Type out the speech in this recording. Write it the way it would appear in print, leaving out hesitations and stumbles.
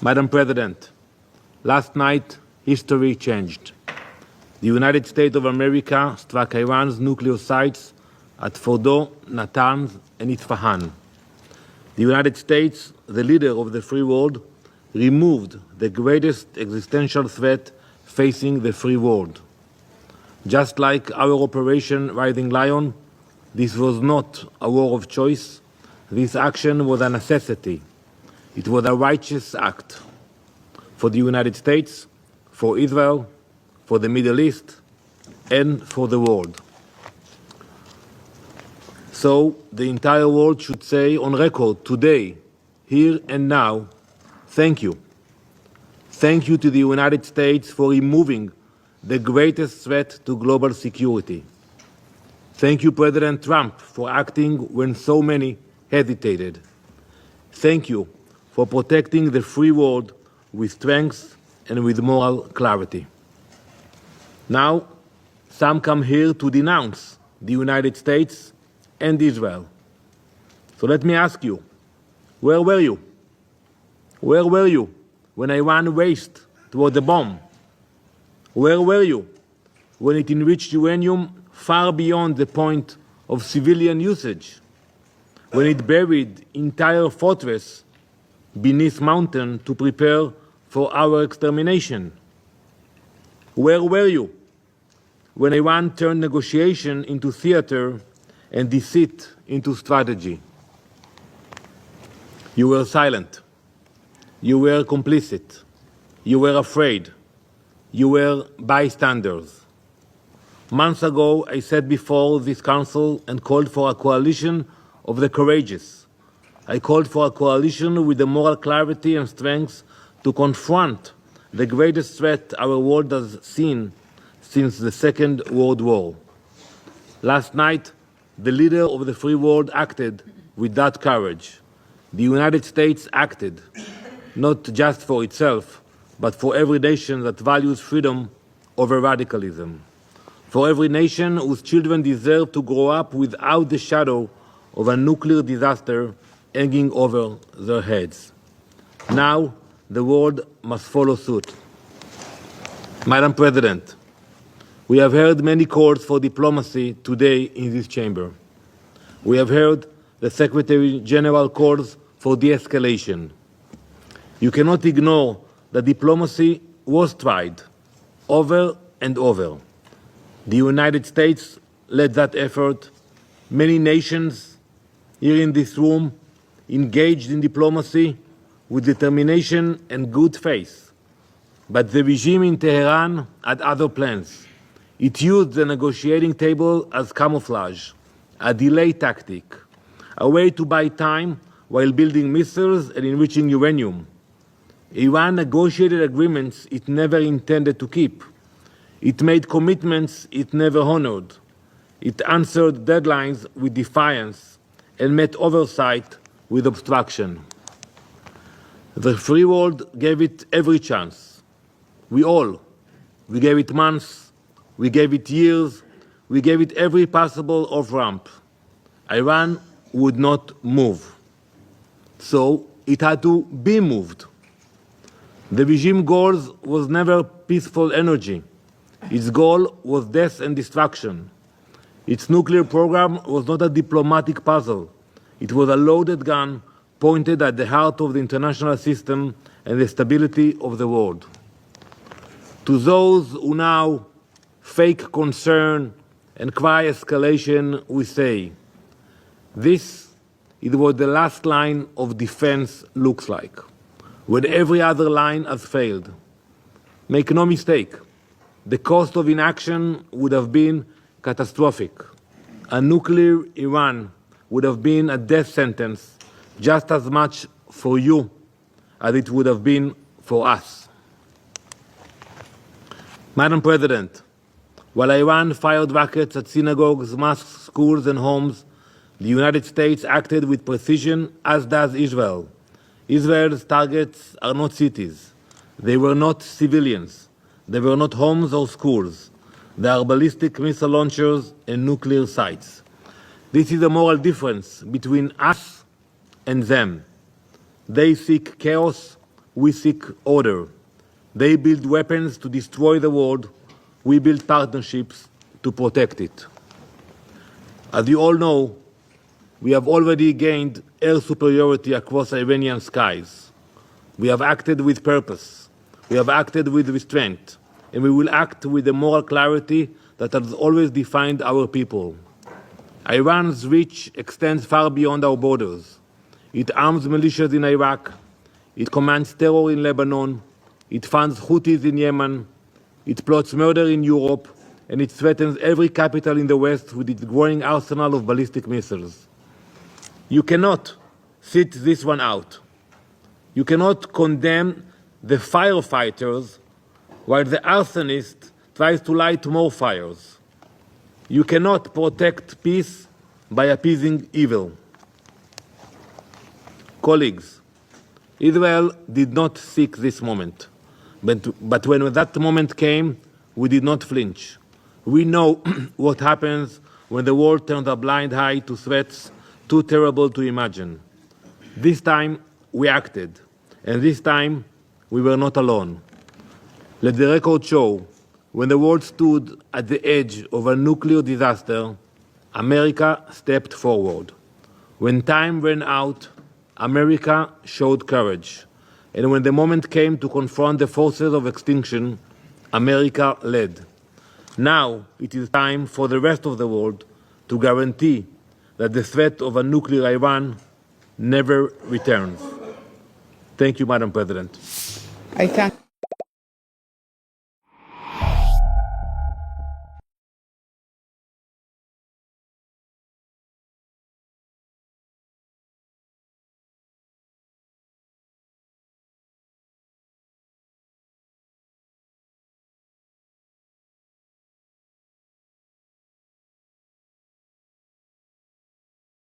Madam President, last night history changed. The United States of America struck Iran's nuclear sites at Fordo, Natanz, and Isfahan. The United States, the leader of the free world, removed the greatest existential threat facing the free world. Just like our Operation Rising Lion, this was not a war of choice. This action was a necessity. It was a righteous act for the United States, for Israel, for the Middle East, and for the world. So the entire world should say on record today, here and now, thank you. Thank you to the United States for removing the greatest threat to global security. Thank you, President Trump, for acting when so many hesitated. Thank you for protecting the free world with strength and with moral clarity. Now, some come here to denounce the United States and Israel. So let me ask you, where were you? Where were you when Iran raced toward the bomb? Where were you when it enriched uranium far beyond the point of civilian usage? When it buried entire fortress beneath mountain to prepare for our extermination? Where were you when Iran turned negotiation into theater and deceit into strategy? You were silent. You were complicit. You were afraid. You were bystanders. Months ago, I sat before this council and called for a coalition of the courageous. I called for a coalition with the moral clarity and strength to confront the greatest threat our world has seen since the Second World War. Last night, the leader of the free world acted with that courage. The United States acted, not just for itself, but for every nation that values freedom over radicalism. For every nation whose children deserve to grow up without the shadow of a nuclear disaster hanging over their heads. Now, the world must follow suit. Madam President, we have heard many calls for diplomacy today in this chamber. We have heard the Secretary General calls for de-escalation. You cannot ignore that diplomacy was tried over and over. The United States led that effort. Many nations here in this room engaged in diplomacy with determination and good faith. But the regime in Tehran had other plans. It used the negotiating table as camouflage, a delay tactic, a way to buy time while building missiles and enriching uranium. Iran negotiated agreements it never intended to keep. It made commitments it never honored. It answered deadlines with defiance and met oversight with obstruction. The free world gave it every chance. We gave it months, we gave it years, we gave it every possible off-ramp. Iran would not move. So it had to be moved. The regime goal was never peaceful energy. Its goal was death and destruction. Its nuclear program was not a diplomatic puzzle. It was a loaded gun pointed at the heart of the international system and the stability of the world. To those who now fake concern and cry escalation, we say, this is what the last line of defense looks like, when every other line has failed. Make no mistake, the cost of inaction would have been catastrophic. A nuclear Iran would have been a death sentence just as much for you as it would have been for us. Madam President, while Iran fired rockets at synagogues, mosques, schools and homes, the United States acted with precision, as does Israel. Israel's targets are not cities. They were not civilians. They were not homes or schools. They are ballistic missile launchers and nuclear sites. This is a moral difference between us and them. They seek chaos, we seek order. They build weapons to destroy the world. We build partnerships to protect it. As you all know, we have already gained air superiority across Iranian skies. We have acted with purpose. We have acted with restraint. And we will act with the moral clarity that has always defined our people. Iran's reach extends far beyond our borders. It arms militias in Iraq. It commands terror in Lebanon. It funds Houthis in Yemen. It plots murder in Europe. And it threatens every capital in the West with its growing arsenal of ballistic missiles. You cannot sit this one out. You cannot condemn the firefighters while the arsonist tries to light more fires. You cannot protect peace by appeasing evil. Colleagues, Israel did not seek this moment. But when that moment came, we did not flinch. We know what happens when the world turns a blind eye to threats too terrible to imagine. This time, we acted. And this time, we were not alone. Let the record show, when the world stood at the edge of a nuclear disaster, America stepped forward. When time ran out, America showed courage. And when the moment came to confront the forces of extinction, America led. Now it is time for the rest of the world to guarantee that the threat of a nuclear Iran never returns. Thank you, Madam President. I thank